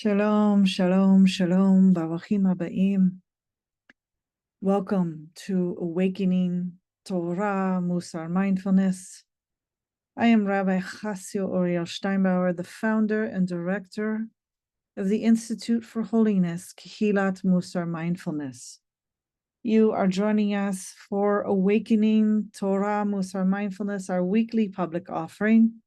Shalom, shalom, shalom, baruchim habayim. Welcome to Awakening Torah Mussar Mindfulness. I am Rabbi Chasya Oriel Steinbauer, the founder and director of the Institute for Holiness, Kehilat Mussar Mindfulness. You are joining us for Awakening Torah Mussar Mindfulness, our weekly public offering,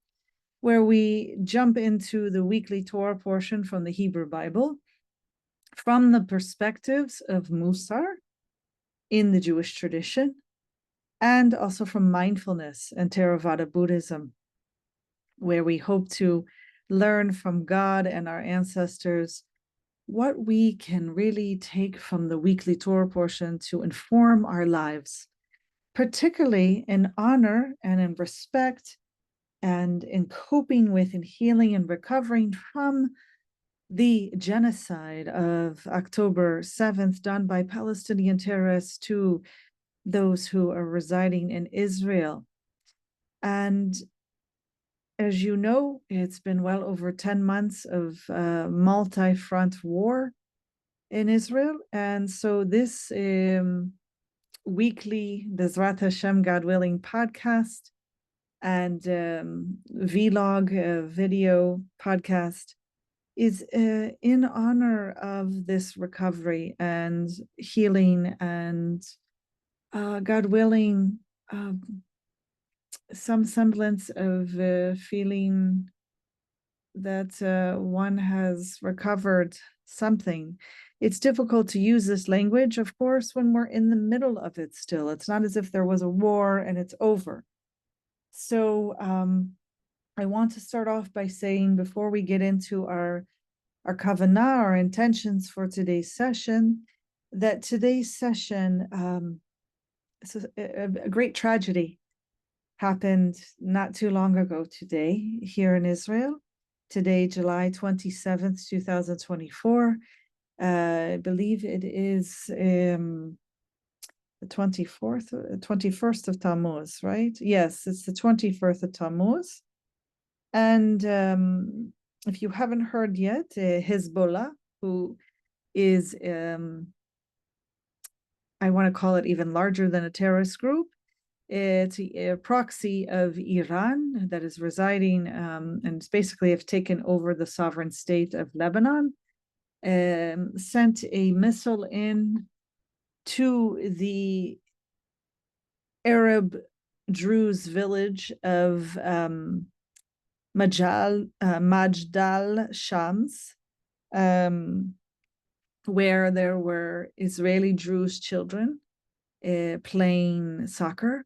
where we jump into the weekly Torah portion from the Hebrew Bible from the perspectives of Musar in the Jewish tradition, and also from mindfulness and Theravada Buddhism, where we hope to learn from God and our ancestors what we can really take from the weekly Torah portion to inform our lives, particularly in honor and in respect and in coping with and healing and recovering from the genocide of October 7th done by Palestinian terrorists to those who are residing in Israel. And as you know, it's been well over 10 months of multi-front war in Israel. And so this weekly Bezrat Hashem, God willing, podcast and vlog video podcast is in honor of this recovery and healing and God willing, some semblance of feeling that one has recovered something. It's difficult to use this language, of course, when we're in the middle of it still. It's not as if there was a war and it's over. So I want to start off by saying, before we get into our kavanah, our intentions for today's session, that today's session, a great tragedy happened not too long ago today here in Israel. Today, July 27th, 2024. I believe it is the 21st of Tammuz, right? Yes, it's the 21st of Tammuz. And if you haven't heard yet, Hezbollah, who is, I want to call it even larger than a terrorist group, it's a proxy of Iran that is residing and it's basically have taken over the sovereign state of Lebanon, sent a missile in to the Arab Druze village of Majdal Shams, where there were Israeli Druze children playing soccer,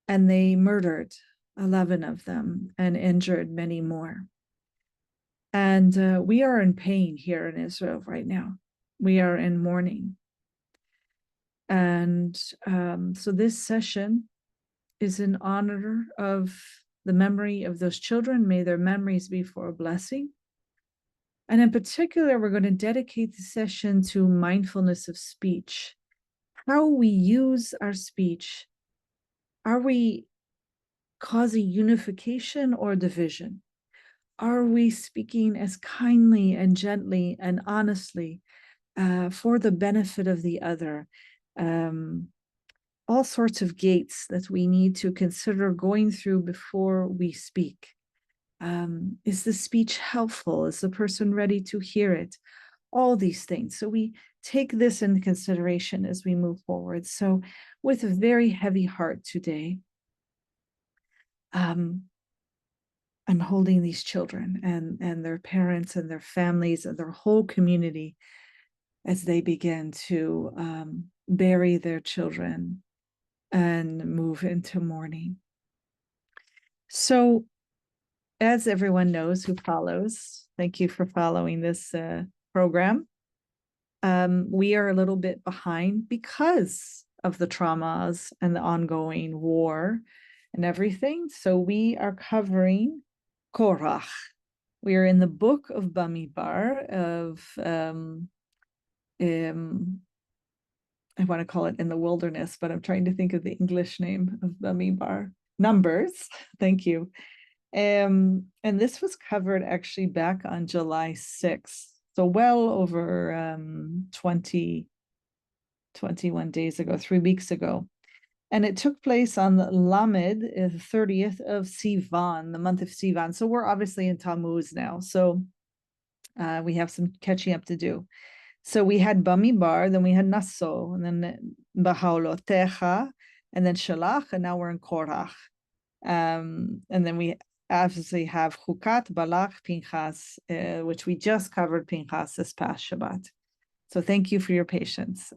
and they murdered 11 of them and injured many more. And we are in pain here in Israel right now. We are in mourning. And so this session is in honor of the memory of those children. May their memories be for a blessing. And in particular, we're going to dedicate the session to mindfulness of speech. How we use our speech. Are we causing unification or division? Are we speaking as kindly and gently and honestly for the benefit of the other? All sorts of gates that we need to consider going through before we speak. Is the speech helpful? Is the person ready to hear it? All these things. So we take this into consideration as we move forward. So with a very heavy heart today, I'm holding these children and their parents and their families and their whole community as they begin to bury their children and move into mourning. So as everyone knows who follows, thank you for following this program. We are a little bit behind because of the traumas and the ongoing war and everything. So we are covering KORACH. We are in the book of Bamidbar of, I want to call it in the wilderness, but I'm trying to think of the English name of Bamidbar. Numbers, thank you. And this was covered actually back on July 6th. So well over 21 days ago, 3 weeks ago. And it took place on the Lamed, the 30th of Sivan, the month of Sivan. So we're obviously in Tammuz now. So we have some catching up to do. So we had Bamidbar, then we had Naso, and then Baha'ulotecha, and then Shalach, and now we're in Korach. And then we obviously have Chukat, Balak, Pinchas, which we just covered Pinchas this past Shabbat. So thank you for your patience.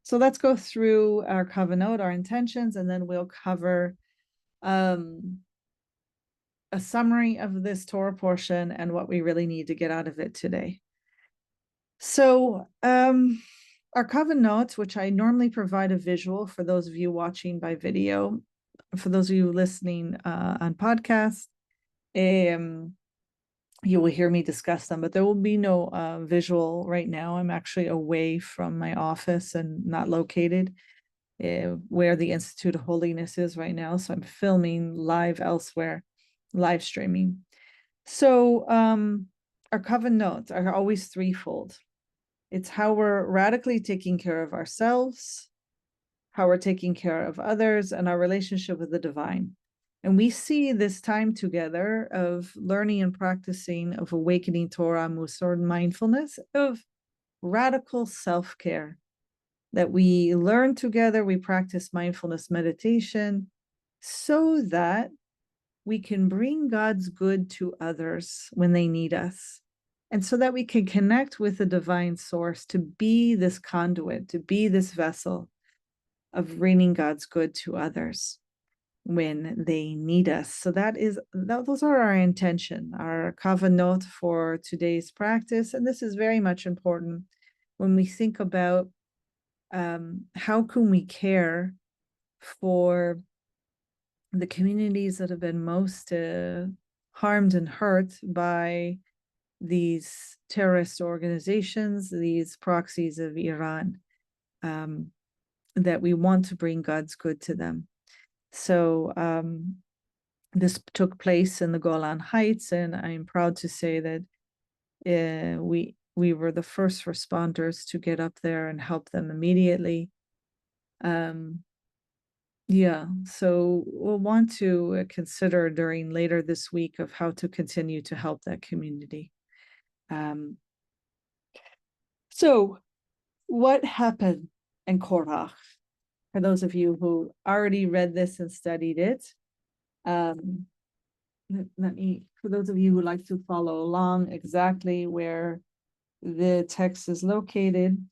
So let's go through our kavanot, our intentions, and then we'll cover a summary of this Torah portion and what we really need to get out of it today. So our kavanot, which I normally provide a visual for those of you watching by video, for those of you listening on podcast, you will hear me discuss them, but there will be no visual right now. I'm actually away from my office and not located where the Institute of Holiness is right now. So I'm filming live elsewhere, live streaming. So our kavanot are always threefold. It's how we're radically taking care of ourselves, how we're taking care of others, and our relationship with the divine. And we see this time together of learning and practicing of awakening Torah Mussar Mindfulness, of radical self-care, that we learn together, we practice mindfulness meditation so that we can bring God's good to others when they need us. And so that we can connect with the divine source to be this conduit, to be this vessel of bringing God's good to others when they need us. So those are our intention, our kavanot for today's practice. And this is very much important when we think about how can we care for the communities that have been most harmed and hurt by these terrorist organizations, these proxies of Iran, that we want to bring God's good to them. So this took place in the Golan Heights, and I'm proud to say that we were the first responders to get up there and help them immediately. So we'll want to consider during later this week of how to continue to help that community. So what happened in Korach? For those of you who already read this and studied it, let me, for those of you who like to follow along exactly where the text is located,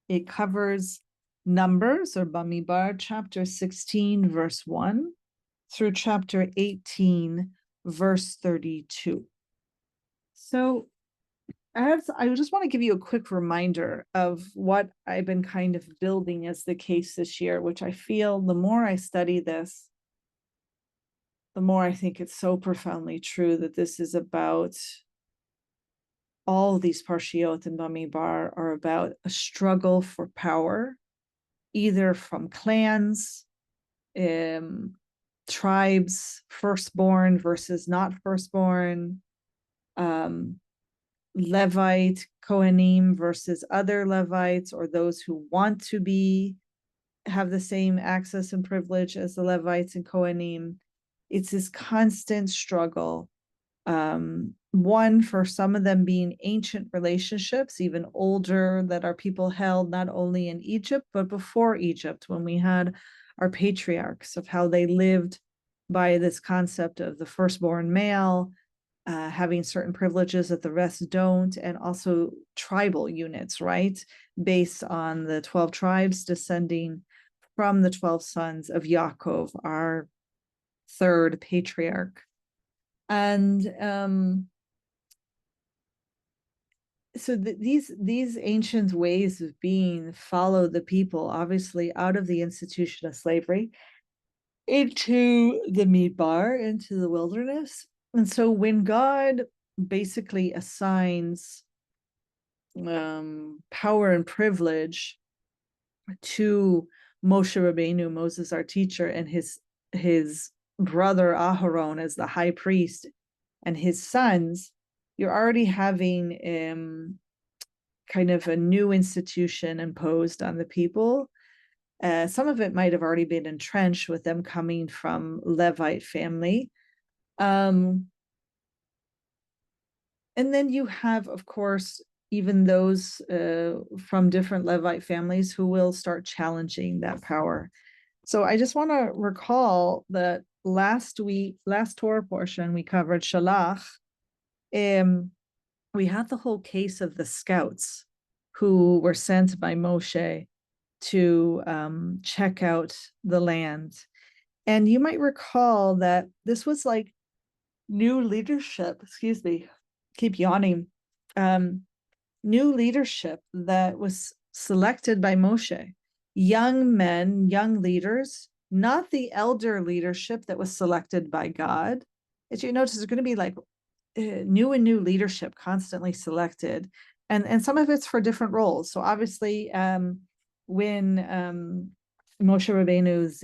it covers Numbers, or Bamidbar, chapter 16, verse 1, through chapter 18, verse 32. So I just want to give you a quick reminder of what I've been kind of building as the case this year, which I feel the more I study this, the more I think it's so profoundly true that this is about all these parshiot in Bamidbar are about a struggle for power, either from clans, tribes, firstborn versus not firstborn, Levite, Kohanim versus other Levites, or those who want to have the same access and privilege as the Levites and Kohanim. It's this constant struggle. One, for some of them being ancient relationships, even older, that our people held not only in Egypt, but before Egypt, when we had our patriarchs, of how they lived by this concept of the firstborn male, having certain privileges that the rest don't, and also tribal units, right? Based on the 12 tribes descending from the 12 sons of Yaakov, our third patriarch. And so these ancient ways of being follow the people, obviously, out of the institution of slavery into the Midbar, into the wilderness. And so when God basically assigns power and privilege to Moshe Rabbeinu, Moses, our teacher, and his brother Aharon as the high priest, and his sons, you're already having kind of a new institution imposed on the people. Some of it might have already been entrenched with them coming from Levite family. And then you have, of course, even those from different Levite families who will start challenging that power. So I just want to recall that last Torah portion, we covered Shalach. We had the whole case of the scouts who were sent by Moshe to check out the land. And you might recall that this was like new leadership, excuse me, keep yawning, new leadership that was selected by Moshe. Young men, young leaders, not the elder leadership that was selected by God. As you notice, there's going to be like new leadership constantly selected. And some of it's for different roles. So obviously, when Moshe Rabbeinu's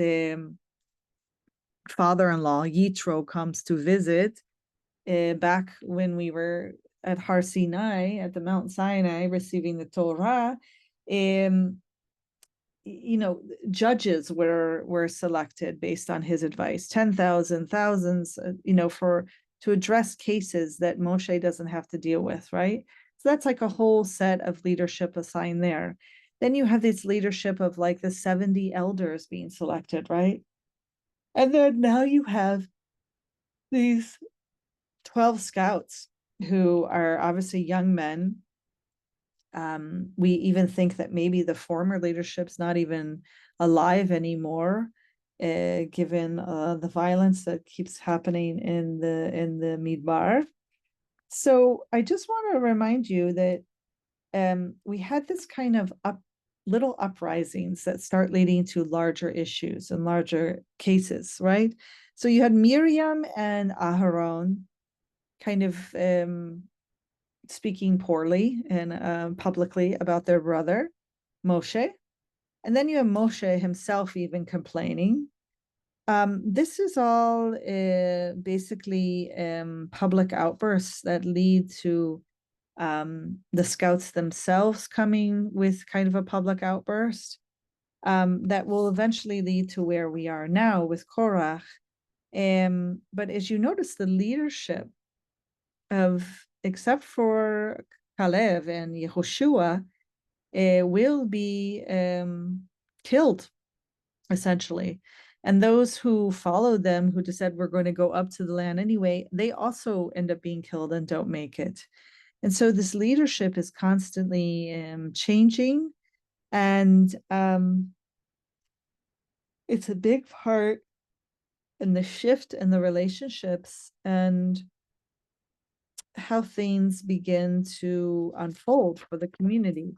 father-in-law, Yitro, comes to visit, back when we were at Har Sinai, at the Mount Sinai, receiving the Torah, judges were selected based on his advice, 10,000, thousands, to address cases that Moshe doesn't have to deal with, right? So that's like a whole set of leadership assigned there. Then you have this leadership of like the 70 elders being selected, right? And then now you have these 12 scouts who are obviously young men. We even think that maybe the former leadership's not even alive anymore, given the violence that keeps happening in the Midbar. So I just want to remind you that we had this kind of little uprisings that start leading to larger issues and larger cases, right? So you had Miriam and Aharon kind of speaking poorly and publicly about their brother, Moshe. And then you have Moshe himself even complaining. This is all basically public outbursts that lead to the scouts themselves coming with kind of a public outburst that will eventually lead to where we are now with Korach. But as you notice, the leadership except for Caleb and Yehoshua, will be killed, essentially. And those who followed them, who just said, we're going to go up to the land anyway, they also end up being killed and don't make it. And so this leadership is constantly changing. And it's a big part in the shift in the relationships and how things begin to unfold for the community.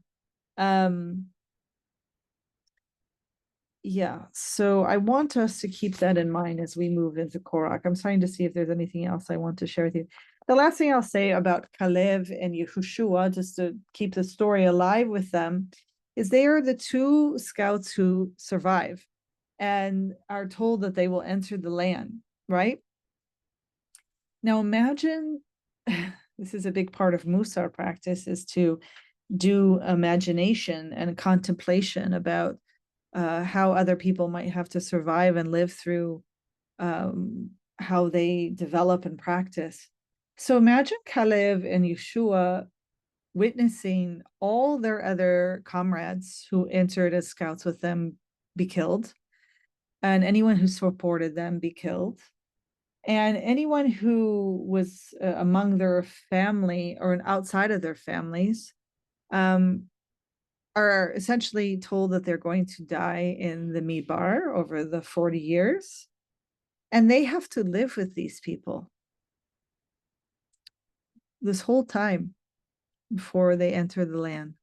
Yeah, so I want us to keep that in mind as we move into Korach. I'm trying to see if there's anything else I want to share with you. The last thing I'll say about Caleb and Yehoshua, just to keep the story alive with them, is they are the two scouts who survive and are told that they will enter the land, right? Now imagine, this is a big part of Mussar practice, is to do imagination and contemplation about how other people might have to survive and live through how they develop and practice. So imagine Caleb and Yeshua witnessing all their other comrades who entered as scouts with them be killed, and anyone who supported them be killed, and anyone who was among their family or outside of their families are essentially told that they're going to die in the Midbar over the 40 years. And they have to live with these people this whole time before they enter the land.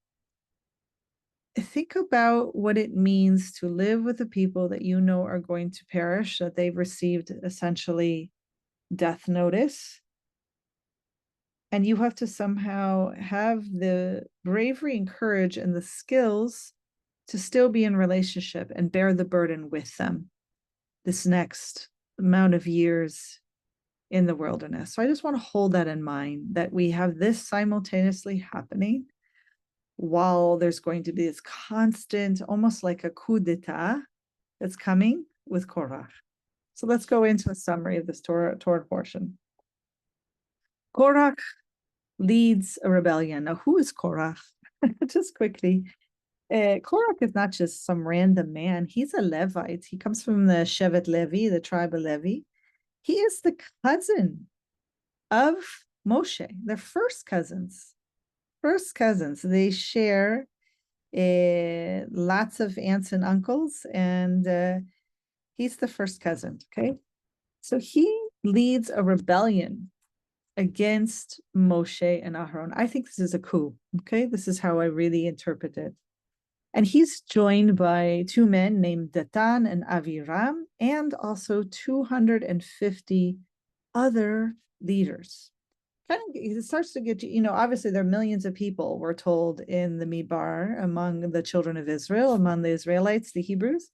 Think about what it means to live with the people that you know are going to perish, that they've received essentially death notice. And you have to somehow have the bravery and courage and the skills to still be in relationship and bear the burden with them this next amount of years in the wilderness. So I just want to hold that in mind, that we have this simultaneously happening while there's going to be this constant, almost like a coup d'etat that's coming with Korach. So let's go into a summary of this Torah portion. Korach leads a rebellion. Now, who is Korach? Just quickly. Korach is not just some random man. He's a Levite. He comes from the Shevet Levi, the tribe of Levi. He is the cousin of Moshe. They're first cousins. First cousins. They share lots of aunts and uncles, and he's the first cousin. Okay, so he leads a rebellion against Moshe and Aharon. I think this is a coup. Okay, this is how I really interpret it. And he's joined by two men named Datan and Aviram, and also 250 other leaders. Kind of, it starts to get, obviously there are millions of people, we're told in the Midbar, among the children of Israel, among the Israelites, the Hebrews.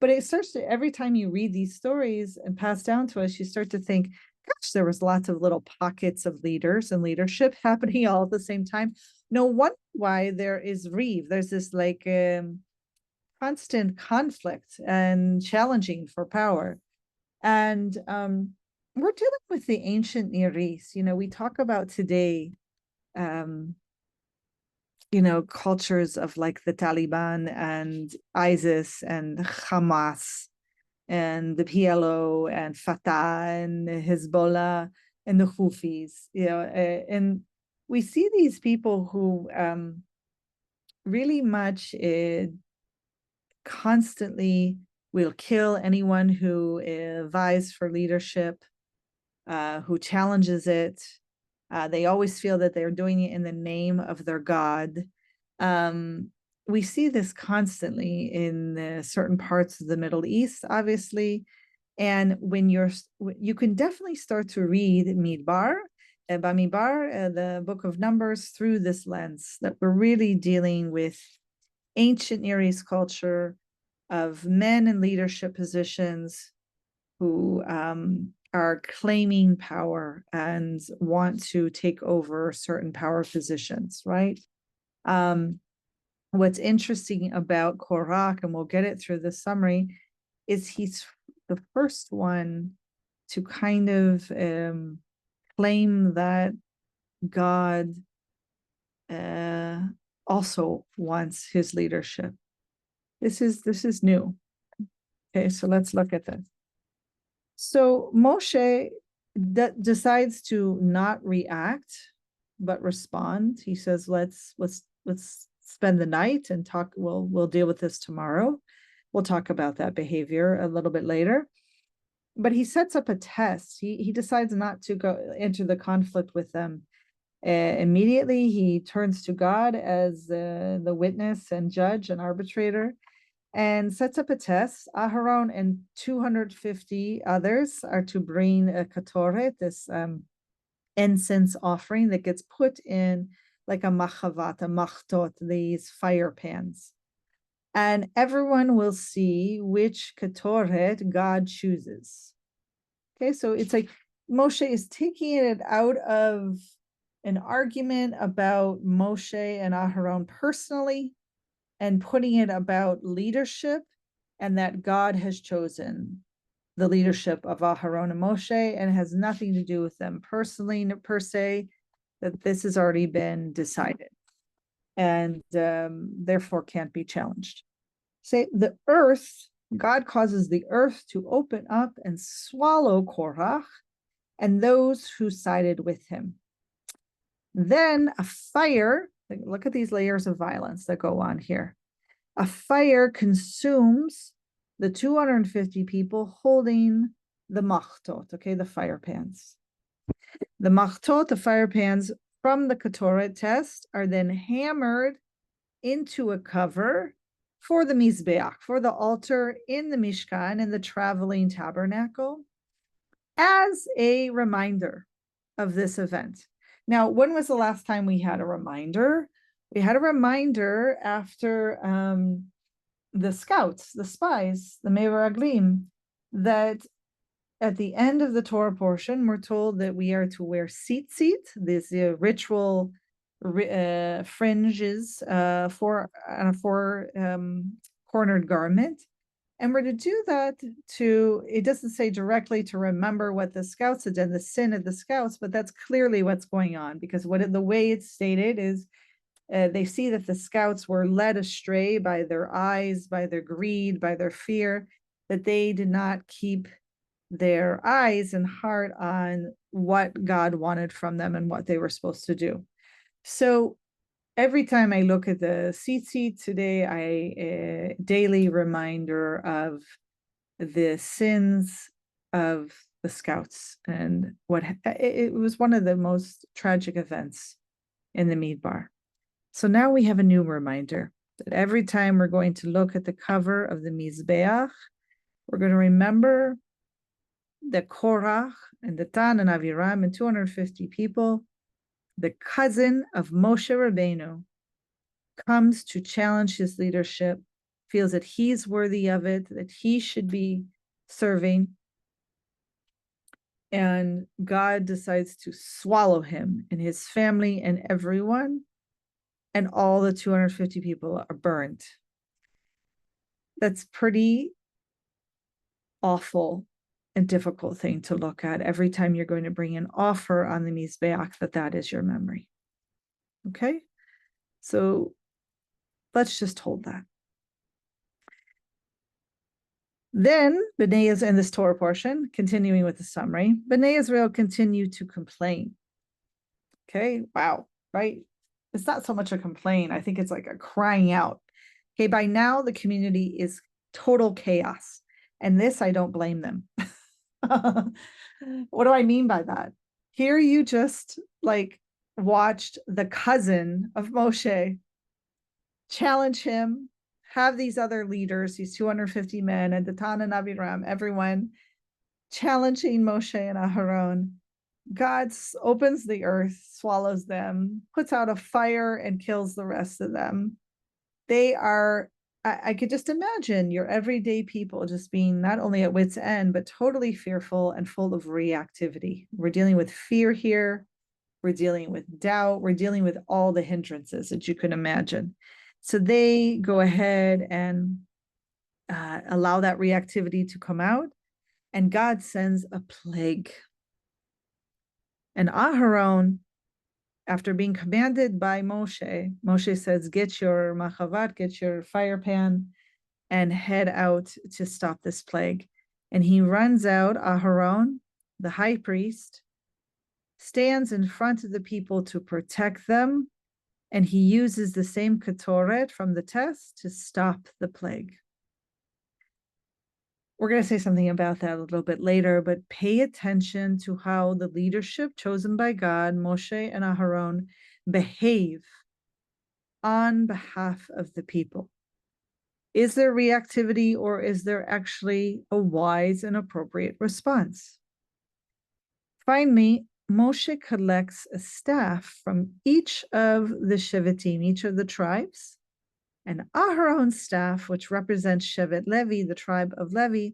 But it starts to, every time you read these stories and pass down to us, you start to think, gosh, there was lots of little pockets of leaders and leadership happening all at the same time. No wonder why there is Reeve. There's this like constant conflict and challenging for power. And we're dealing with the ancient Near East. We talk about today, cultures of like the Taliban and ISIS and Hamas and the PLO and Fatah and Hezbollah and the Houthis, and we see these people who really much constantly will kill anyone who vies for leadership, who challenges it. They always feel that they're doing it in the name of their God. We see this constantly in certain parts of the Middle East, obviously. And when you can definitely start to read Midbar, Bamidbar, the book of Numbers, through this lens, that we're really dealing with ancient Near East culture of men in leadership positions who are claiming power and want to take over certain power positions, right? What's interesting about Korach, and we'll get it through the summary, is he's the first one to kind of claim that God also wants his leadership. This is new. Okay, so let's look at this. So Moshe decides to not react, but respond. He says, let's spend the night and talk. We'll deal with this tomorrow. We'll talk about that behavior a little bit later. But he sets up a test. He decides not to go into the conflict with them. Immediately, he turns to God as the witness and judge and arbitrator, and sets up a test. Aharon and 250 others are to bring a katoret, this incense offering that gets put in like a machavat, a machtot, these fire pans. And everyone will see which katoret God chooses. Okay, so it's like Moshe is taking it out of an argument about Moshe and Aharon personally and putting it about leadership, and that God has chosen the leadership of Aharon and Moshe, and it has nothing to do with them personally per se, that this has already been decided and therefore can't be challenged. Say the earth, God causes the earth to open up and swallow Korach and those who sided with him. Then a fire, look at these layers of violence that go on here. A fire consumes the 250 people holding the machtot, okay, the fire pans. The machtot, the fire pans from the Ketoret test, are then hammered into a cover for the Mizbeach, for the altar in the Mishkan, in the traveling tabernacle, as a reminder of this event. Now, when was the last time we had a reminder? We had a reminder after the scouts, the spies, the Mevaraglim, that at the end of the Torah portion, we're told that we are to wear tzitzit, this ritual fringes for cornered garment. And we're to do that it doesn't say directly to remember what the scouts had done, the sin of the scouts, but that's clearly what's going on, because the way it's stated is they see that the scouts were led astray by their eyes, by their greed, by their fear, that they did not keep their eyes and heart on what God wanted from them and what they were supposed to do. So every time I look at the tzitzit today, a daily reminder of the sins of the scouts and what it was one of the most tragic events in the Midbar. So now we have a new reminder that every time we're going to look at the cover of the Mizbeach, we're going to remember that Korach and Datan and Aviram and 250 people, the cousin of Moshe Rabbeinu, comes to challenge his leadership, feels that he's worthy of it, that he should be serving, and God decides to swallow him and his family and everyone, and all the 250 people are burned. That's pretty awful and difficult thing to look at every time you're going to bring an offer on the Mizbeach, that is your memory. Okay? So let's just hold that. Then, B'nai Israel, in this Torah portion, continuing with the summary, B'nai Israel continue to complain. Okay, wow, right? It's not so much a complaint. I think it's like a crying out. Okay, by now the community is total chaos. And this, I don't blame them. What do I mean by that? Here you just watched the cousin of Moshe challenge him, have these other leaders, these 250 men, and Datan and Aviram, everyone challenging Moshe and Aharon. God opens the earth, swallows them, puts out a fire, and kills the rest of them. They are, I could just imagine your everyday people just being not only at wit's end, but totally fearful and full of reactivity. We're dealing with fear here. We're dealing with doubt. We're dealing with all the hindrances that you can imagine. So they go ahead and allow that reactivity to come out, and God sends a plague. And Aharon, after being commanded by Moshe, Moshe says, get your machavat, get your fire pan, and head out to stop this plague. And he runs out. Aharon, the high priest, stands in front of the people to protect them, and he uses the same ketoret from the test to stop the plague. We're going to say something about that a little bit later, but pay attention to how the leadership chosen by God, Moshe and Aharon, behave on behalf of the people. Is there reactivity, or is there actually a wise and appropriate response? Finally, Moshe collects a staff from each of the Shevatim, each of the tribes, and Aharon's staff, which represents Shevet Levi, the tribe of Levi,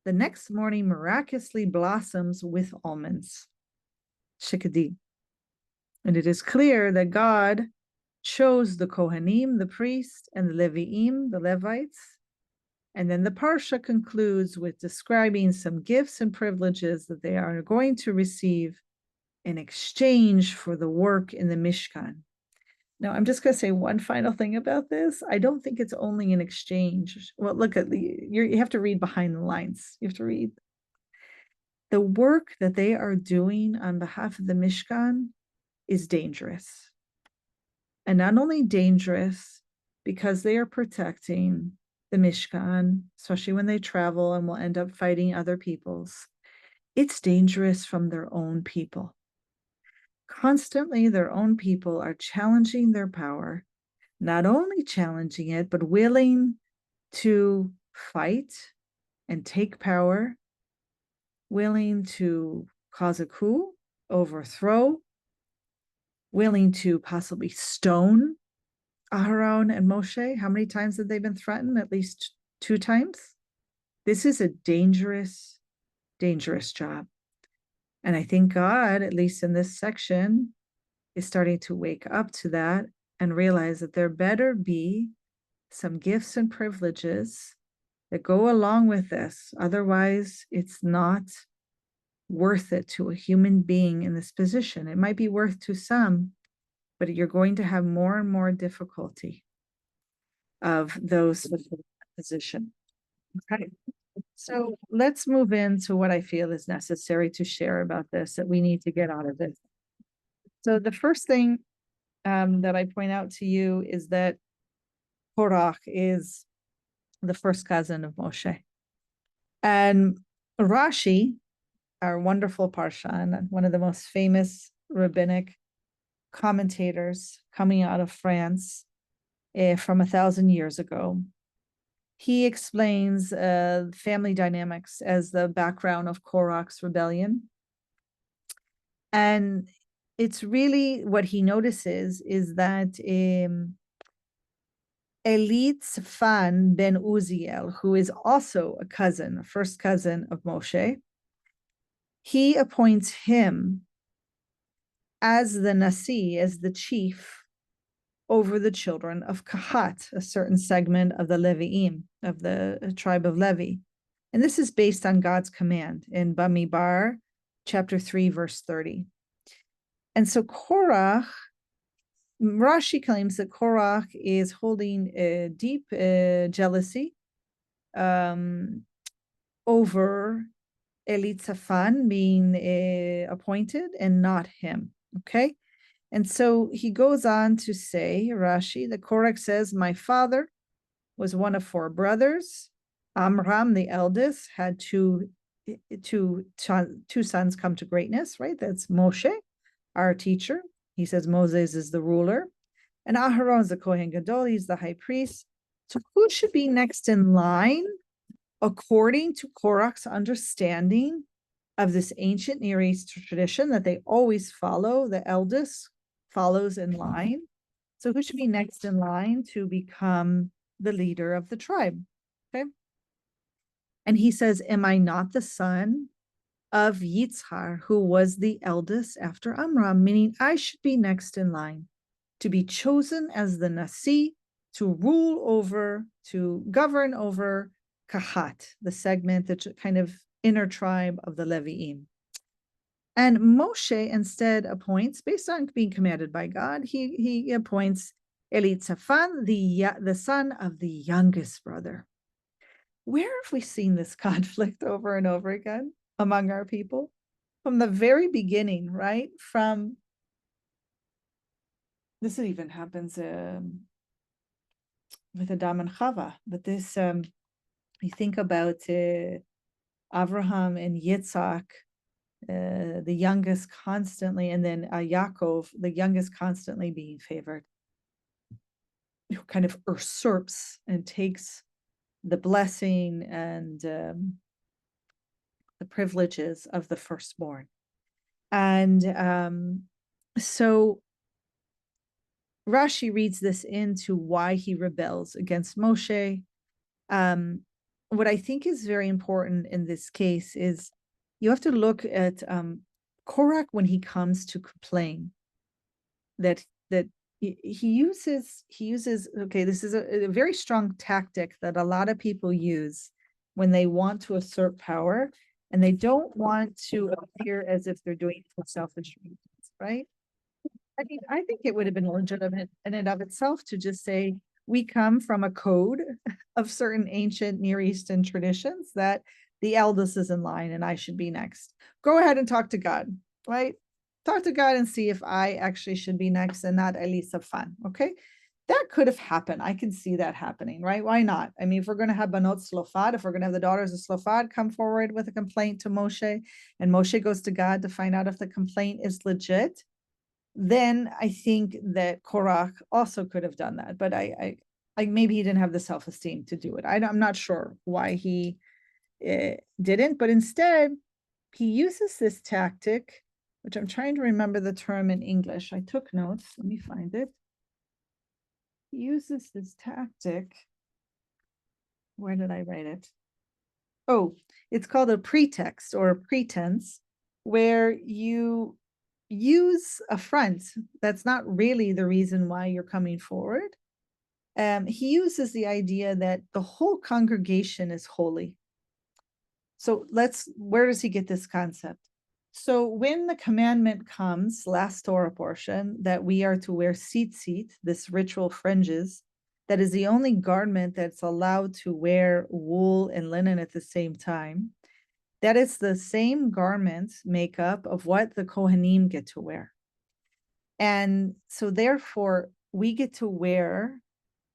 the next morning miraculously blossoms with almonds, shikadi. And it is clear that God chose the Kohanim, the priest, and the Leviim, the Levites. And then the Parsha concludes with describing some gifts and privileges that they are going to receive in exchange for the work in the Mishkan. Now, I'm just going to say one final thing about this. I don't think it's only an exchange. Well, look at you have to read behind the lines. You have to read. The work that they are doing on behalf of the Mishkan is dangerous. And not only dangerous because they are protecting the Mishkan, especially when they travel and will end up fighting other peoples. It's dangerous from their own people. Constantly, their own people are challenging their power, not only challenging it, but willing to fight and take power, willing to cause a coup, overthrow, willing to possibly stone Aharon and Moshe. How many times have they been threatened? At least 2 times. This is a dangerous dangerous job. And I think God, at least in this section, is starting to wake up to that and realize that there better be some gifts and privileges that go along with this. Otherwise, it's not worth it to a human being in this position. It might be worth to some, but you're going to have more and more difficulty of those in that position. Okay. So let's move into what I feel is necessary to share about this, that we need to get out of this. So the first thing that I point out to you is that KORACH is the first cousin of Moshe. And Rashi, our wonderful Parshan, one of the most famous rabbinic commentators coming out of France from 1,000 years ago, he explains family dynamics as the background of Korach's rebellion. And it's really what he notices is that Elitzaphan ben Uziel, who is also a cousin, a first cousin of Moshe, he appoints him as the Nasi, as the chief over the children of Kehilat, a certain segment of the Levi'im, of the tribe of Levi. And this is based on God's command in Bamidbar, chapter 3, verse 30. And so Korach, Rashi claims that Korach is holding a deep jealousy over Elitzaphan being appointed and not him, okay? And so he goes on to say, Rashi, the Korach says, my father was one of 4 brothers. Amram, the eldest, had two sons come to greatness, right? That's Moshe, our teacher. He says Moses is the ruler. And Aharon is the Kohen Gadol, he's the high priest. So who should be next in line, according to Korach's understanding of this ancient Near East tradition that they always follow, the eldest follows in line. So who should be next in line to become the leader of the tribe? Okay. And he says, am I not the son of Yitzhar, who was the eldest after Amram, meaning I should be next in line to be chosen as the Nasi, to rule over, to govern over Kehilat, the segment, the kind of inner tribe of the Levi'im. And Moshe instead appoints, based on being commanded by God, he appoints Elitzaphan, the son of the youngest brother. Where have we seen this conflict over and over again among our people? From the very beginning, right? From this even happens with Adam and Chava, but this you think about Avraham and Yitzhak, the youngest constantly, and then Yaakov, the youngest constantly being favored, who kind of usurps and takes the blessing and the privileges of the firstborn. And so Rashi reads this into why he rebels against Moshe. What I think is very important in this case is you have to look at Korach when he comes to complain that he uses, okay, this is a very strong tactic that a lot of people use when they want to assert power and they don't want to appear as if they're doing it for selfish reasons, right? I mean, I think it would have been legitimate in and of itself to just say, we come from a code of certain ancient Near Eastern traditions that the eldest is in line and I should be next. Go ahead and talk to God, right? Talk to God and see if I actually should be next and not Elitzaphan, okay? That could have happened. I can see that happening, right? Why not? I mean, if we're going to have Banot Slofad, if we're going to have the daughters of Slofad come forward with a complaint to Moshe, and Moshe goes to God to find out if the complaint is legit, then I think that Korach also could have done that. But I maybe he didn't have the self-esteem to do it. I'm not sure why he didn't, but instead he uses this tactic, which I'm trying to remember the term in English. I took notes. Let me find it. He uses this tactic. Where did I write it? oh, it's called a pretext or a pretense, where you use a front that's not really the reason why you're coming forward. He uses the idea that the whole congregation is holy. So where does he get this concept? So when the commandment comes, last Torah portion, that we are to wear tzitzit, this ritual fringes, that is the only garment that's allowed to wear wool and linen at the same time. That is the same garment makeup of what the Kohanim get to wear. And so therefore, we get to wear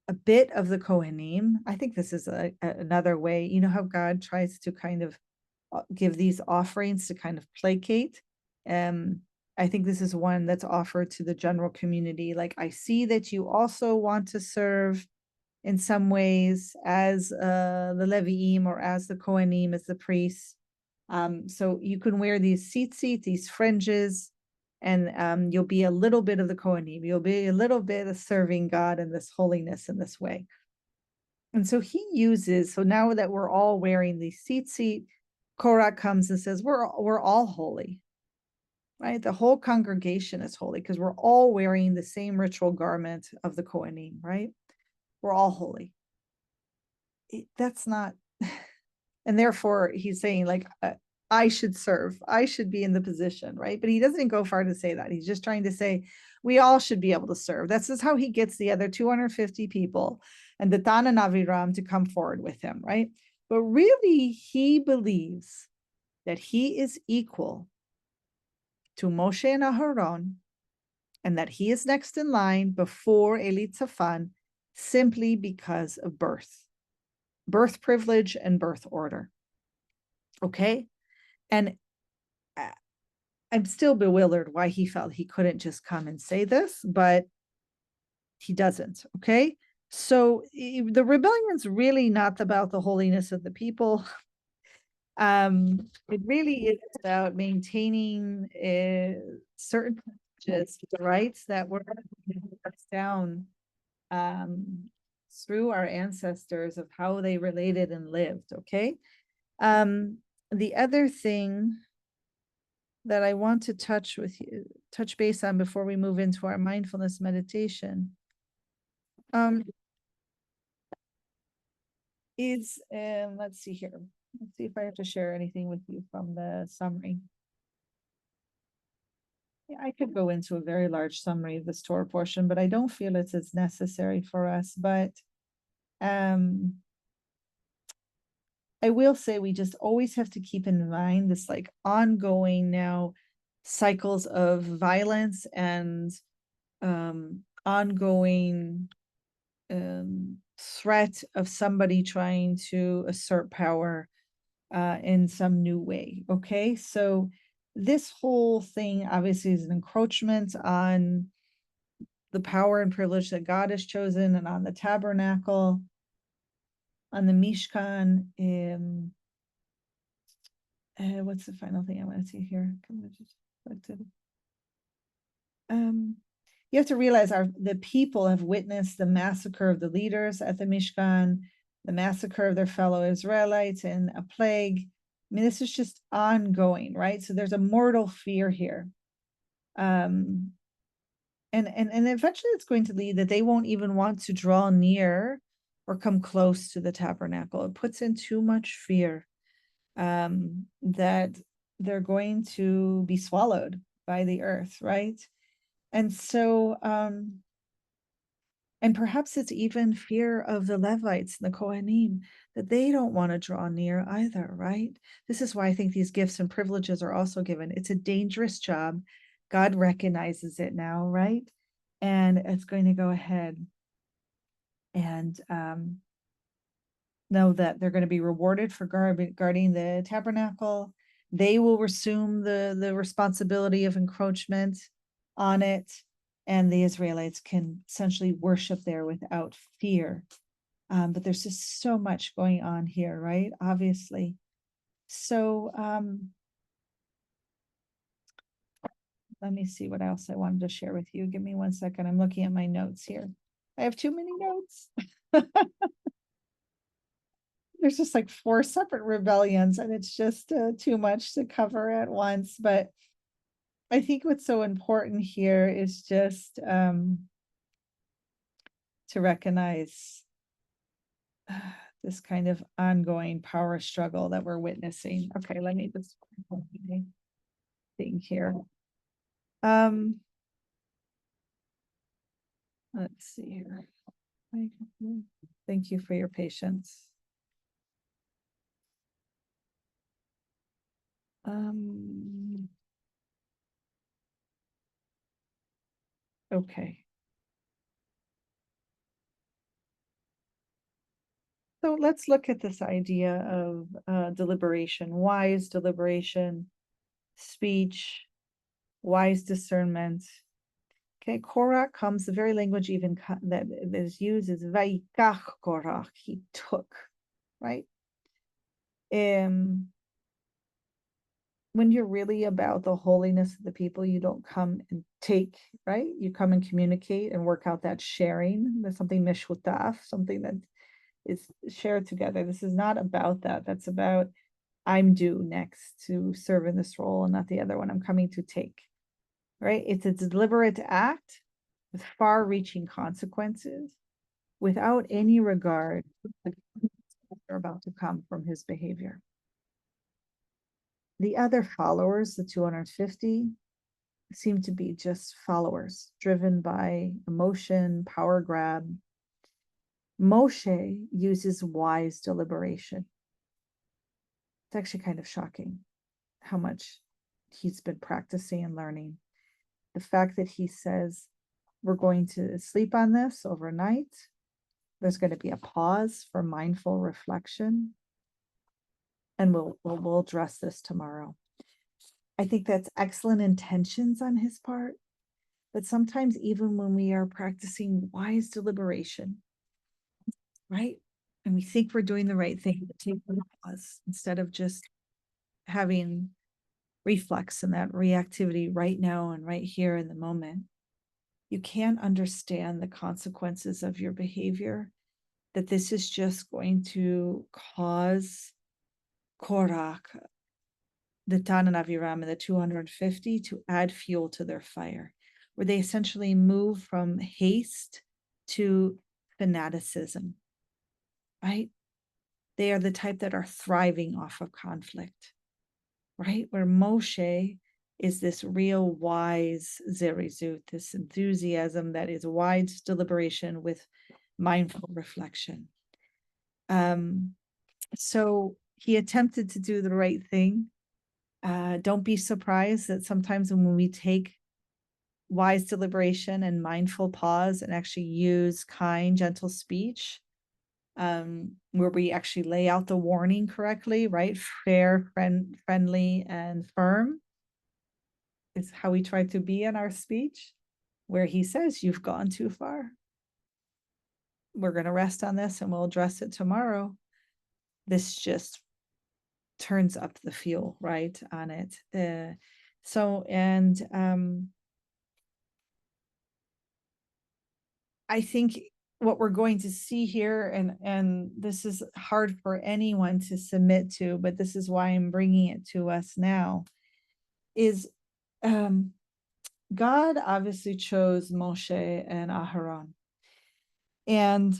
a bit of the Kohanim. I think this is another way, you know how God tries to kind of give these offerings to kind of placate. I think this is one that's offered to the general community. Like, I see that you also want to serve in some ways as the Leviim or as the Kohanim, as the priests. So you can wear these tzitzit, these fringes, and you'll be a little bit of the Kohanim. You'll be a little bit of serving God in this holiness in this way. And so he uses, so now that we're all wearing these tzitzit, KORACH comes and says, we're all holy, right? The whole congregation is holy because we're all wearing the same ritual garment of the Kohanim, right? We're all holy. That's not, and therefore he's saying like, I should serve, I should be in the position, right? But he doesn't go far to say that. He's just trying to say, we all should be able to serve. That's just how he gets the other 250 people and Datan and Aviram to come forward with him, right? But really, he believes that he is equal to Moshe and Aharon, and that he is next in line before Eli Tzafan simply because of birth privilege, and birth order. Okay? And I'm still bewildered why he felt he couldn't just come and say this, but he doesn't. Okay? So the rebellion's really not about the holiness of the people. It really is about maintaining certain rights that were passed down through our ancestors of how they related and lived. Okay. The other thing that I want to touch base on before we move into our mindfulness meditation is let's see here. Let's see if I have to share anything with you from the summary. Yeah, I could go into a very large summary of this Torah portion, but I don't feel it's as necessary for us. But I will say we just always have to keep in mind this like ongoing now cycles of violence and ongoing threat of somebody trying to assert power in some new way. Okay, so this whole thing obviously is an encroachment on the power and privilege that God has chosen and on the tabernacle, on the Mishkan. What's the final thing I want to see here? You have to realize the people have witnessed the massacre of the leaders at the Mishkan, the massacre of their fellow Israelites, and a plague. I mean, this is just ongoing, right? So there's a mortal fear here. And eventually it's going to lead that they won't even want to draw near or come close to the tabernacle. It puts in too much fear that they're going to be swallowed by the earth, right? And so, and perhaps it's even fear of the Levites and the Kohanim, that they don't want to draw near either, right? This is why I think these gifts and privileges are also given. It's a dangerous job. God recognizes it now, right? And it's going to go ahead and know that they're going to be rewarded for guarding the tabernacle. They will resume the responsibility of encroachment on it, and the Israelites can essentially worship there without fear. But there's just so much going on here, right? Obviously. So let me see what else I wanted to share with you. Give me 1 second. I'm looking at my notes here. I have too many notes. there's just like 4 separate rebellions, and it's just too much to cover at once. But I think what's so important here is just to recognize this kind of ongoing power struggle that we're witnessing. Okay, let me just thing here. Let's see here. Thank you for your patience. Okay. So let's look at this idea of deliberation, wise deliberation, speech, wise discernment. Okay, Korach comes, the very language even that is used is Vaikach Korach, he took, right? When you're really about the holiness of the people, you don't come and take, right? You come and communicate and work out that sharing. There's something mishutaf, something that is shared together. This is not about that. That's about I'm due next to serve in this role and not the other one. I'm coming to take, right? It's a deliberate act with far-reaching consequences without any regard that are about to come from his behavior. The other followers, the 250, seem to be just followers driven by emotion, power grab. Moshe uses wise deliberation. It's actually kind of shocking how much he's been practicing and learning. The fact that he says, we're going to sleep on this overnight. There's going to be a pause for mindful reflection. And we'll address this tomorrow. I think that's excellent intentions on his part. But sometimes even when we are practicing wise deliberation, right? And we think we're doing the right thing, but take a pause instead of just having reflex and that reactivity right now and right here in the moment. You can't understand the consequences of your behavior, that this is just going to cause Korach, the Tan and Aviram, and the 250 to add fuel to their fire, where they essentially move from haste to fanaticism, right? They are the type that are thriving off of conflict, right? Where Moshe is this real wise zerizut, this enthusiasm that is wise deliberation with mindful reflection. So he attempted to do the right thing. Don't be surprised that sometimes when we take wise deliberation and mindful pause and actually use kind, gentle speech, where we actually lay out the warning correctly, right? Fair, friendly, and firm is how we try to be in our speech, where he says, you've gone too far. We're going to rest on this and we'll address it tomorrow. This just turns up the fuel, right, on it. I think what we're going to see here, and this is hard for anyone to submit to, but this is why I'm bringing it to us now, is God obviously chose Moshe and Aharon. And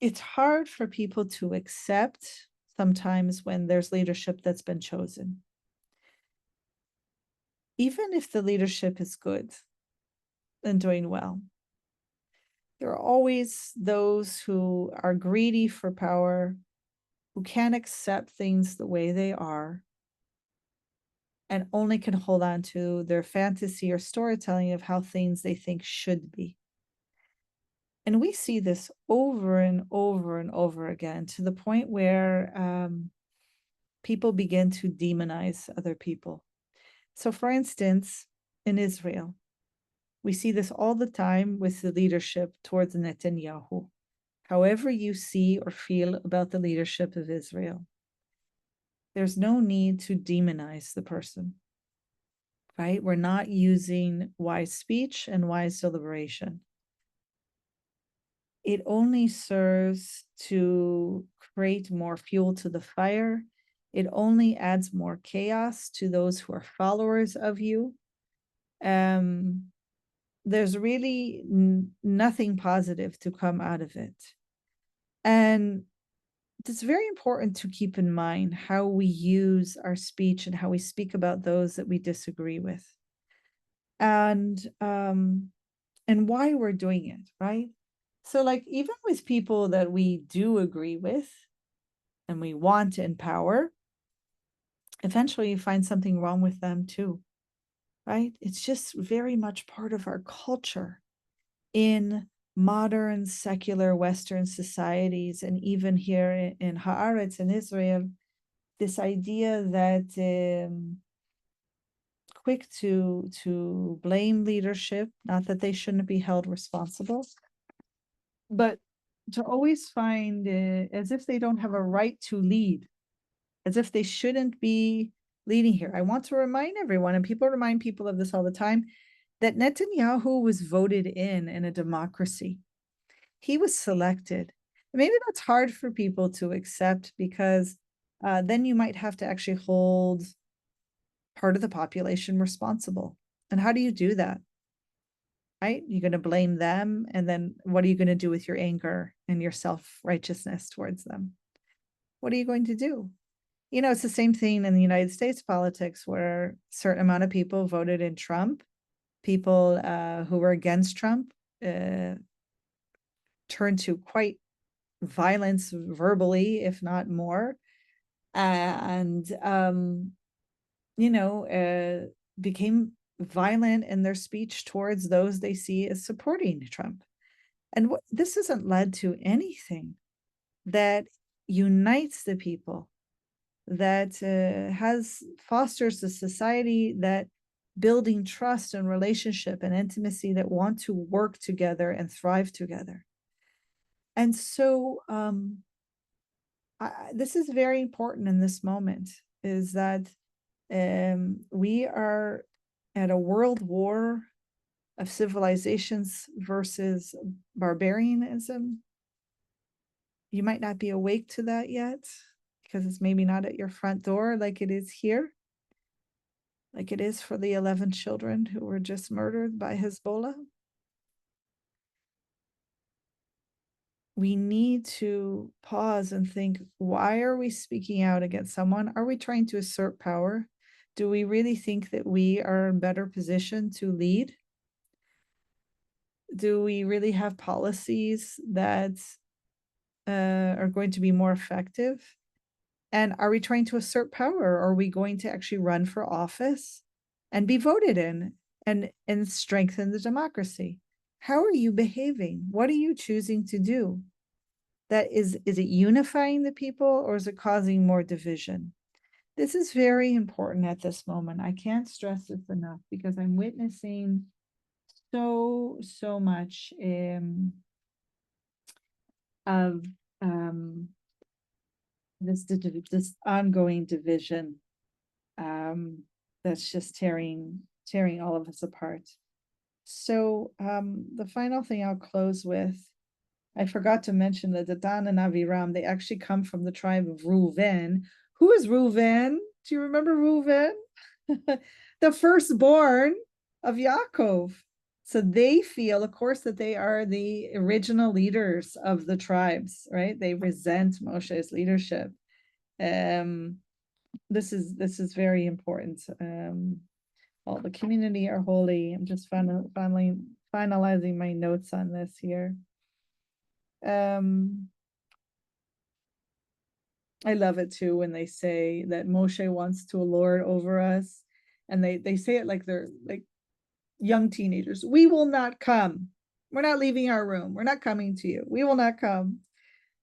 it's hard for people to accept sometimes when there's leadership that's been chosen. Even if the leadership is good and doing well, there are always those who are greedy for power, who can't accept things the way they are, and only can hold on to their fantasy or storytelling of how things they think should be. And we see this over and over and over again, to the point where people begin to demonize other people. So for instance, in Israel, we see this all the time with the leadership towards Netanyahu. However you see or feel about the leadership of Israel, there's no need to demonize the person, right? We're not using wise speech and wise deliberation. it only serves to create more fuel to the fire. It only adds more chaos to those who are followers of you. There's really nothing positive to come out of it. And it's very important to keep in mind how we use our speech and how we speak about those that we disagree with. And why we're doing it, right? So like even with people that we do agree with and we want to empower, eventually you find something wrong with them too, right? It's just very much part of our culture in modern secular Western societies, and even here in Haaretz in Israel, this idea that quick to blame leadership, not that they shouldn't be held responsible, but to always find as if they don't have a right to lead, as if they shouldn't be leading here. I want to remind everyone, and people remind people of this all the time, that Netanyahu was voted in a democracy. He was selected. Maybe that's hard for people to accept because then you might have to actually hold part of the population responsible. And how do you do that? Right? You're going to blame them. And then what are you going to do with your anger and your self-righteousness towards them? What are you going to do? You know, it's the same thing in the United States politics where a certain amount of people voted in Trump. People who were against Trump turned to quite violence verbally, if not more. And, became violent in their speech towards those they see as supporting Trump. And this hasn't led to anything that unites the people, that fosters a society that building trust and relationship and intimacy that want to work together and thrive together. And so this is very important in this moment, is that we are at a world war of civilizations versus barbarianism. You might not be awake to that yet because it's maybe not at your front door like it is here, like it is for the 11 children who were just murdered by Hezbollah. We need to pause and think, why are we speaking out against someone? Are we trying to assert power? Do we really think that we are in better position to lead? Do we really have policies that are going to be more effective? And are we trying to assert power? Are we going to actually run for office and be voted in and strengthen the democracy? How are you behaving? What are you choosing to do? That is it unifying the people or is it causing more division? This is very important at this moment. I can't stress this enough because I'm witnessing so much of this ongoing division that's just tearing all of us apart. So the final thing I'll close with, I forgot to mention that Datan and Aviram, they actually come from the tribe of Reuven. Who is Reuven? Do you remember Reuven? The firstborn of Yaakov. So they feel, of course, that they are the original leaders of the tribes, right? They resent Moshe's leadership. This is very important. All the community are holy. I'm just finally finalizing my notes on this here. I love it too when they say that Moshe wants to lord over us, and they say it like they're like young teenagers. We will not come. We're not leaving our room. We're not coming to you. We will not come.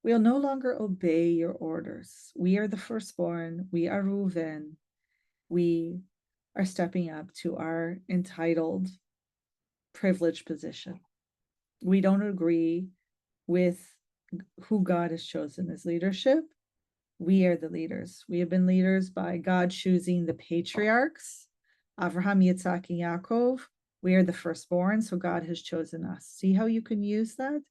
We'll no longer obey your orders. We are the firstborn. We are Reuven. We are stepping up to our entitled, privileged position. We don't agree with who God has chosen as leadership. We are the leaders. We have been leaders by God choosing the patriarchs, Avraham, Yitzhak, and Yaakov. We are the firstborn, so God has chosen us. See how you can use that?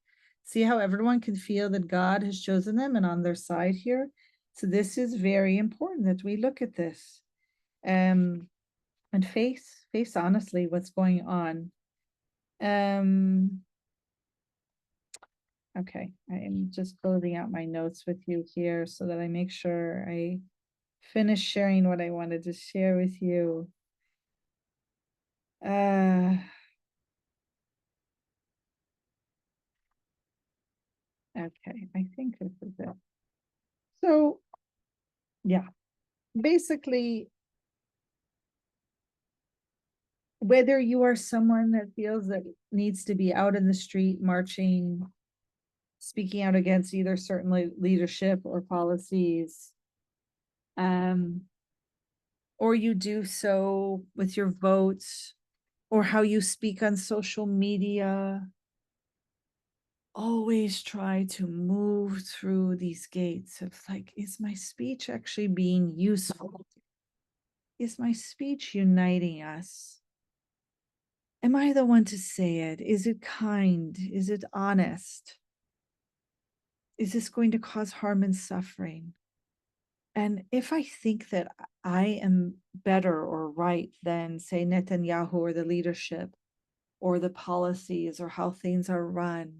See how everyone can feel that God has chosen them and on their side here? So this is very important that we look at this and face honestly what's going on. Okay, I am just closing out my notes with you here so that I make sure I finish sharing what I wanted to share with you. Okay, I think this is it. So, yeah, basically, whether you are someone that feels that needs to be out in the street marching, speaking out against either certain leadership or policies, or you do so with your votes or how you speak on social media, always try to move through these gates of like, is my speech actually being useful? Is my speech uniting us? Am I the one to say it? Is it kind? Is it honest? Is this going to cause harm and suffering? And if I think that I am better or right than, say, Netanyahu or the leadership or the policies or how things are run,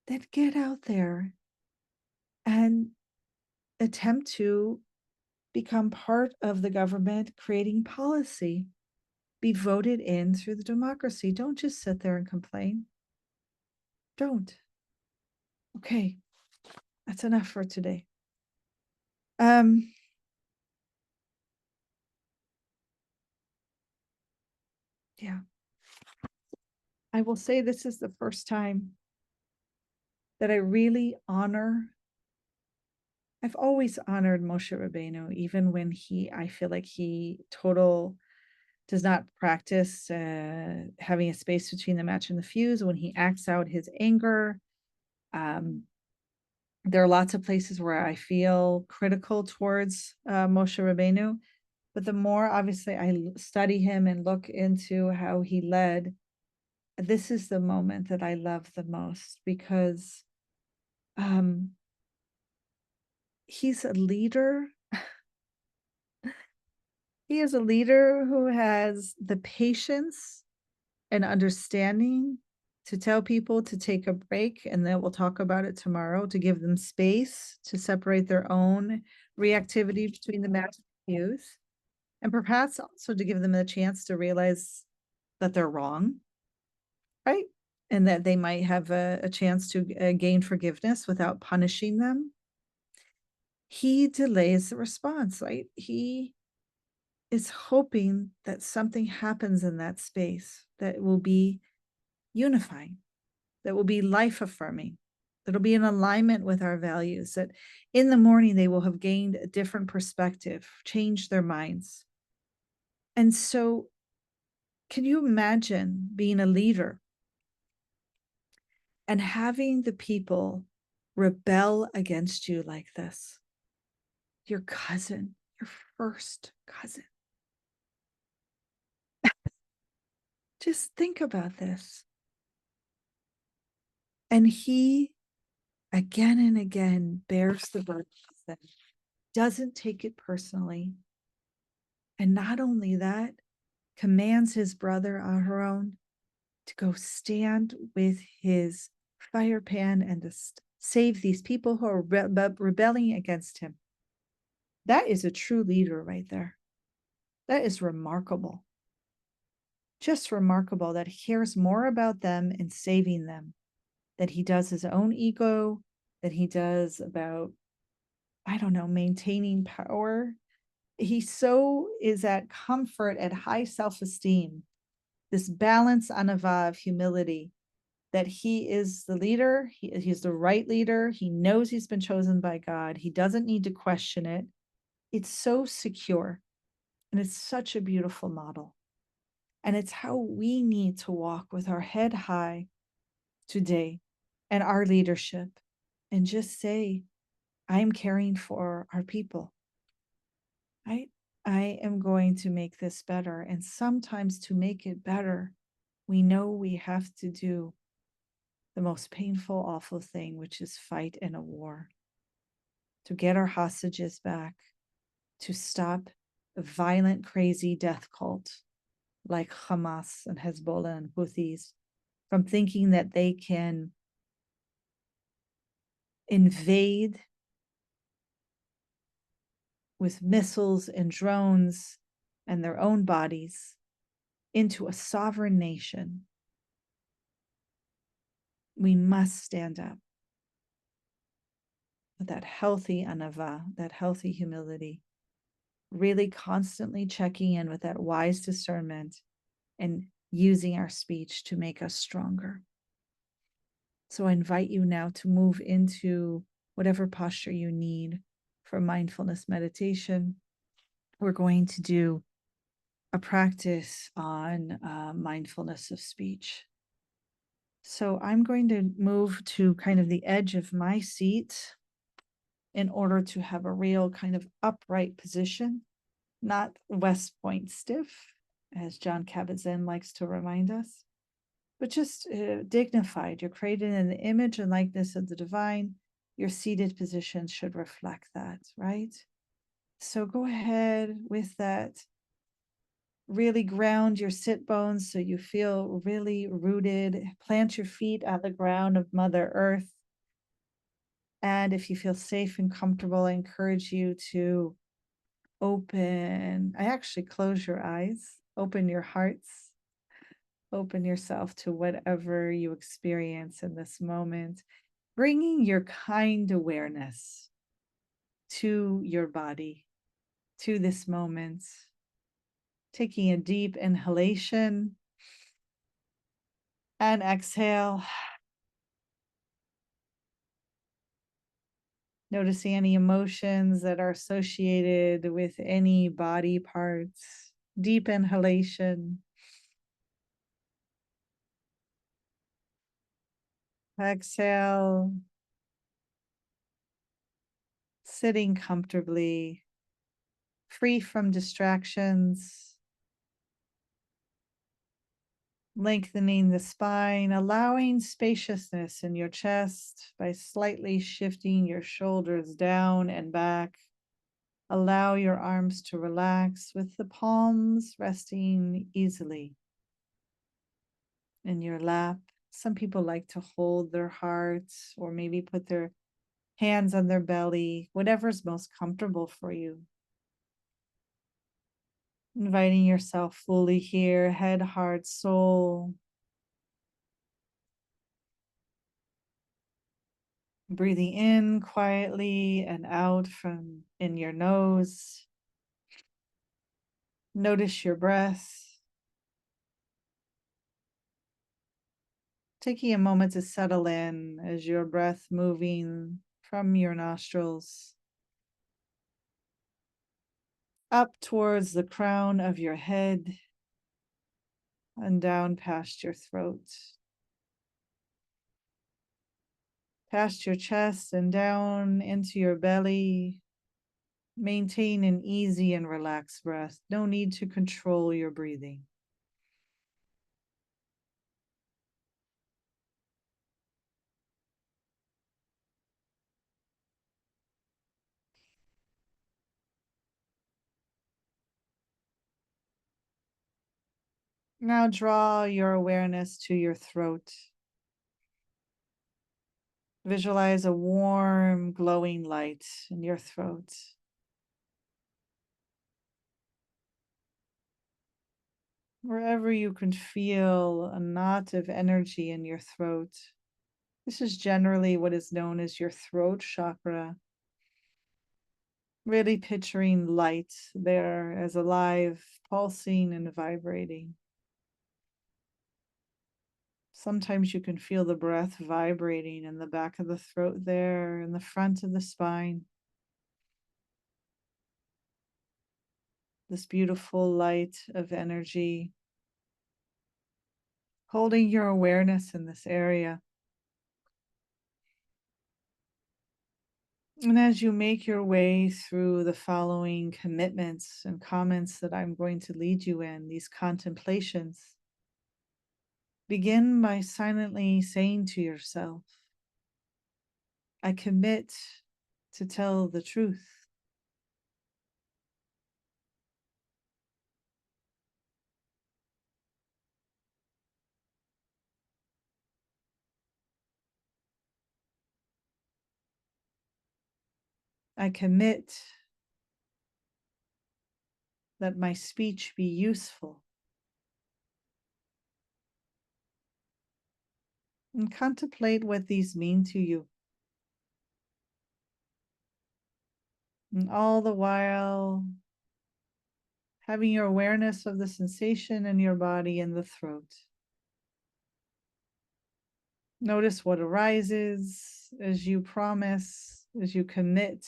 then get out there and attempt to become part of the government creating policy. Be voted in through the democracy. Don't just sit there and complain. Don't. Okay, that's enough for today. Yeah. I will say this is the first time that I really honor. I've always honored Moshe Rabbeinu, even when I feel like he does not practice having a space between the match and the fuse, when he acts out his anger. There are lots of places where I feel critical towards Moshe Rabbeinu, but the more obviously I study him and look into how he led, this is the moment that I love the most, because he's a leader. He is a leader who has the patience and understanding to tell people to take a break, and then we'll talk about it tomorrow, to give them space to separate their own reactivity between the match and fuse, and perhaps also to give them a chance to realize that they're wrong, right? And that they might have a chance to gain forgiveness without punishing them. He delays the response, right? He is hoping that something happens in that space that will be unifying, that will be life affirming, that'll be in alignment with our values, that in the morning they will have gained a different perspective, changed their minds. And so, can you imagine being a leader and having the people rebel against you like this? Your cousin, your first cousin. Just think about this. And he, again and again, bears the burden, doesn't take it personally. And not only that, commands his brother Aharon to go stand with his fire pan and to save these people who are rebelling against him. That is a true leader right there. That is remarkable. Just remarkable that he cares more about them and saving them than he does his own ego, than he does about, I don't know, maintaining power. He so is at comfort, at high self-esteem, this balance, anava, of humility, that he is the leader, he's the right leader, he knows he's been chosen by God, he doesn't need to question it. It's so secure, and it's such a beautiful model. And it's how we need to walk with our head high today and our leadership, and just say, I'm caring for our people. I am going to make this better. And sometimes to make it better, we know we have to do the most painful, awful thing, which is fight in a war, to get our hostages back, to stop a violent, crazy death cult like Hamas and Hezbollah and Houthis from thinking that they can invade with missiles and drones and their own bodies into a sovereign nation. We must stand up with that healthy anava, that healthy humility, really constantly checking in with that wise discernment and using our speech to make us stronger. So I invite you now to move into whatever posture you need for mindfulness meditation. We're going to do a practice on mindfulness of speech. So I'm going to move to kind of the edge of my seat in order to have a real kind of upright position, not West Point stiff, as John Kabat-Zinn likes to remind us, but just dignified. You're created in the image and likeness of the divine. Your seated position should reflect that, right? So go ahead with that. Really ground your sit bones so you feel really rooted. Plant your feet on the ground of Mother Earth. And if you feel safe and comfortable, I encourage you to close your eyes, open your hearts, open yourself to whatever you experience in this moment, bringing your kind awareness to your body, to this moment, taking a deep inhalation and exhale. Noticing any emotions that are associated with any body parts. Deep inhalation. Exhale. Sitting comfortably, free from distractions. Lengthening the spine, allowing spaciousness in your chest by slightly shifting your shoulders down and back. Allow your arms to relax with the palms resting easily in your lap. Some people like to hold their hearts or maybe put their hands on their belly, whatever's most comfortable for you. Inviting yourself fully here, head, heart, soul. Breathing in quietly and out from in your nose. Notice your breath. Taking a moment to settle in as your breath moving from your nostrils up towards the crown of your head and down past your throat, past your chest and down into your belly. Maintain an easy and relaxed breath. No need to control your breathing. Now draw your awareness to your throat. Visualize a warm, glowing light in your throat. Wherever you can feel a knot of energy in your throat. This is generally what is known as your throat chakra. Really picturing light there as alive, pulsing and vibrating. Sometimes you can feel the breath vibrating in the back of the throat there, in the front of the spine. This beautiful light of energy. Holding your awareness in this area. And as you make your way through the following commitments and comments that I'm going to lead you in, these contemplations, Begin by silently saying to yourself, I commit to tell the truth. I commit that my speech be useful. And contemplate what these mean to you. And all the while, having your awareness of the sensation in your body and the throat. Notice what arises as you promise, as you commit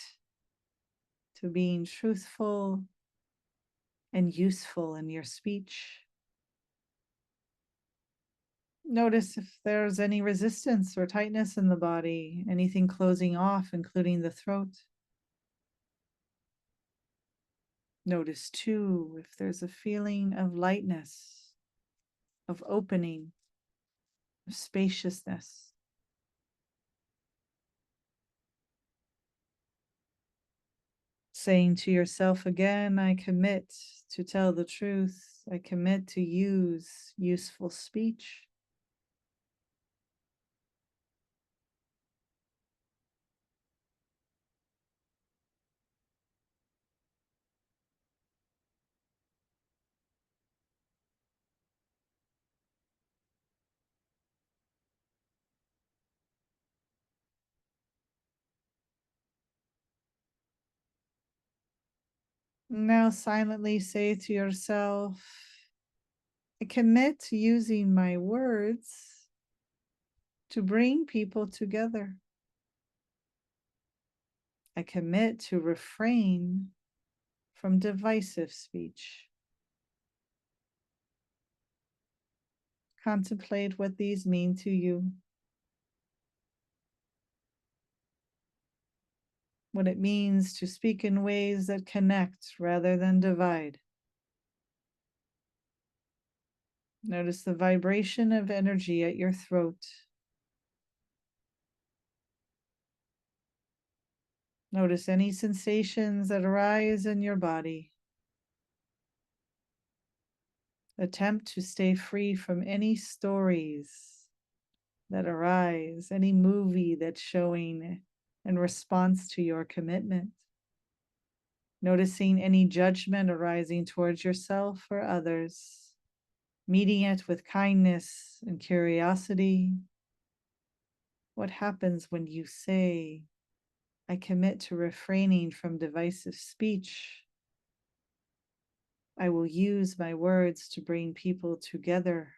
to being truthful and useful in your speech. Notice if there's any resistance or tightness in the body, anything closing off, including the throat. Notice too if there's a feeling of lightness, of opening, of spaciousness. Saying to yourself again, I commit to tell the truth. I commit to use useful speech. Now silently say to yourself, I commit to using my words to bring people together. I commit to refrain from divisive speech. Contemplate what these mean to you, what it means to speak in ways that connect rather than divide. Notice the vibration of energy at your throat. Notice any sensations that arise in your body. Attempt to stay free from any stories that arise, any movie that's showing in response to your commitment. Noticing any judgment arising towards yourself or others, meeting it with kindness and curiosity. What happens when you say, I commit to refraining from divisive speech? I will use my words to bring people together.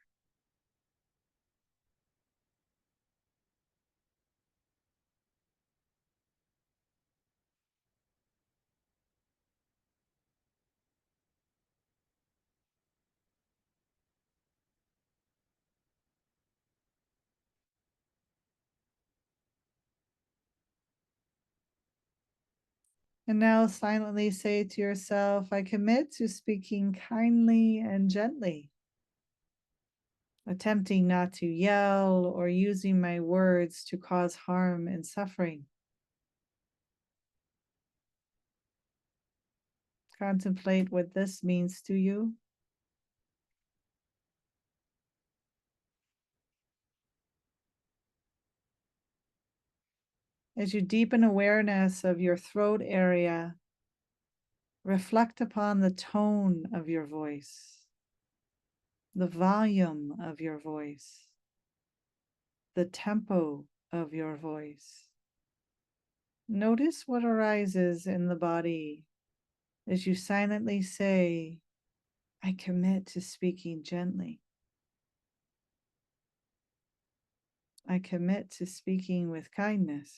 And now silently say to yourself, I commit to speaking kindly and gently, attempting not to yell or using my words to cause harm and suffering. Contemplate what this means to you. As you deepen awareness of your throat area, reflect upon the tone of your voice, the volume of your voice, the tempo of your voice. Notice what arises in the body as you silently say, I commit to speaking gently. I commit to speaking with kindness.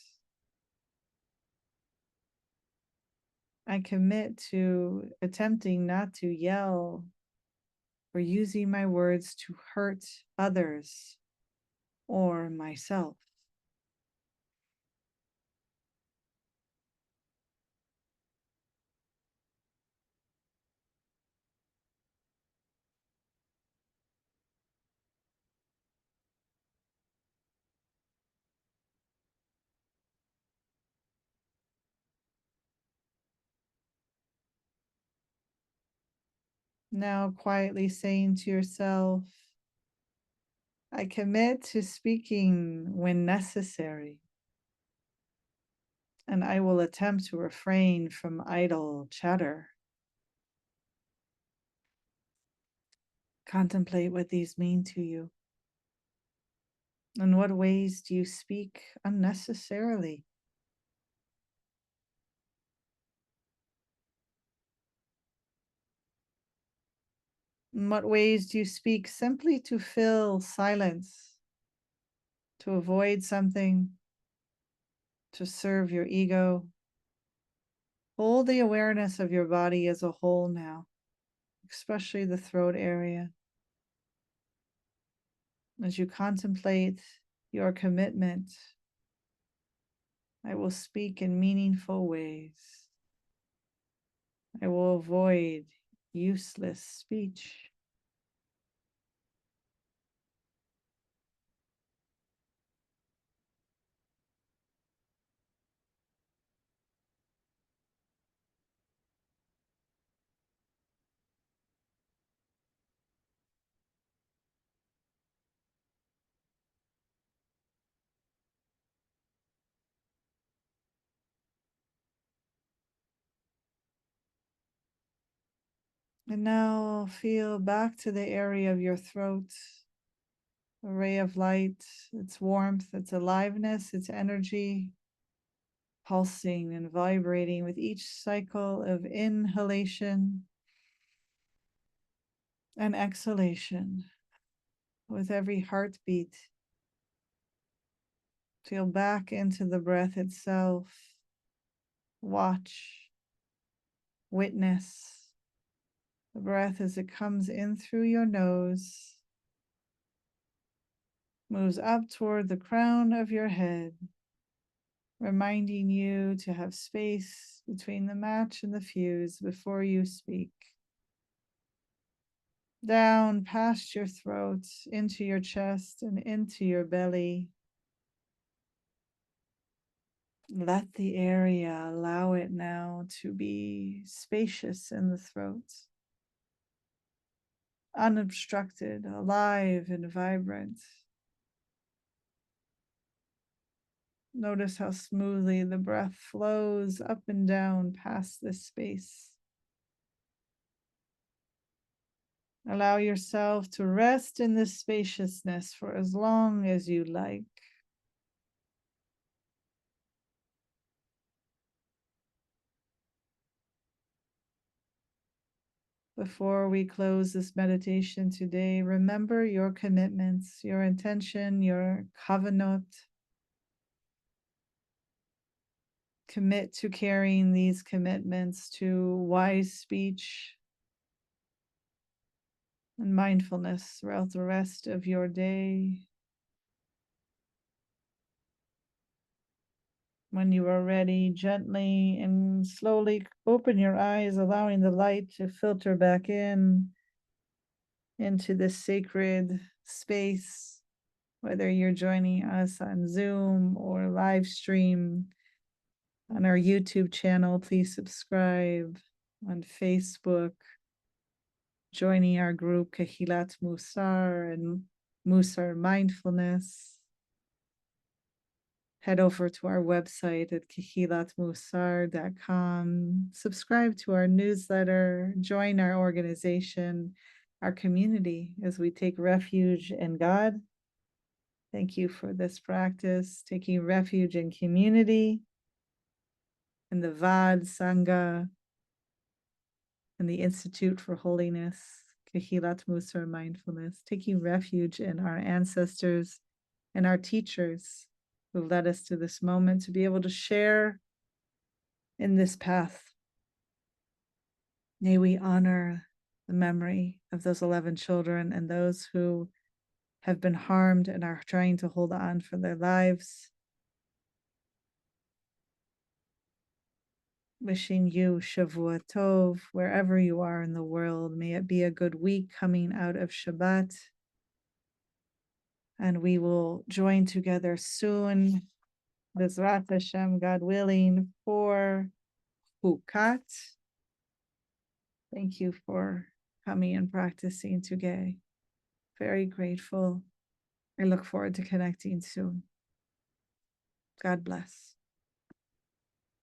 I commit to attempting not to yell or using my words to hurt others or myself. Now quietly saying to yourself, I commit to speaking when necessary, and I will attempt to refrain from idle chatter. Contemplate what these mean to you. In what ways do you speak unnecessarily? In what ways do you speak simply to fill silence, to avoid something, to serve your ego? Hold the awareness of your body as a whole now, especially the throat area. As you contemplate your commitment, I will speak in meaningful ways. I will avoid useless speech. And now feel back to the area of your throat, a ray of light, its warmth, its aliveness, its energy, pulsing and vibrating with each cycle of inhalation and exhalation. With every heartbeat, feel back into the breath itself. Watch, witness the breath as it comes in through your nose, moves up toward the crown of your head, reminding you to have space between the match and the fuse before you speak. Down past your throat, into your chest and into your belly. Let the area allow it now to be spacious in the throat, unobstructed, alive, and vibrant. Notice how smoothly the breath flows up and down past this space. Allow yourself to rest in this spaciousness for as long as you like. Before we close this meditation today, remember your commitments, your intention, your covenant. Commit to carrying these commitments to wise speech and mindfulness throughout the rest of your day. When you are ready, gently and slowly open your eyes, allowing the light to filter back into this sacred space, whether you're joining us on Zoom or live stream on our YouTube channel. Please subscribe on Facebook, joining our group Kehilat Mussar and Mussar Mindfulness. Head over to our website at kehilatmussar.com. Subscribe to our newsletter, join our organization, our community as we take refuge in God. Thank you for this practice, taking refuge in community, in the Vad Sangha, and the Institute for Holiness, Kehilat Mussar Mindfulness, taking refuge in our ancestors and our teachers who led us to this moment to be able to share in this path. May we honor the memory of those 11 children and those who have been harmed and are trying to hold on for their lives. Wishing you Shavua Tov, wherever you are in the world. May it be a good week coming out of Shabbat. And we will join together soon, Bezrat Hashem, God willing, for Hukat. Thank you for coming and practicing today. Very grateful. I look forward to connecting soon. God bless.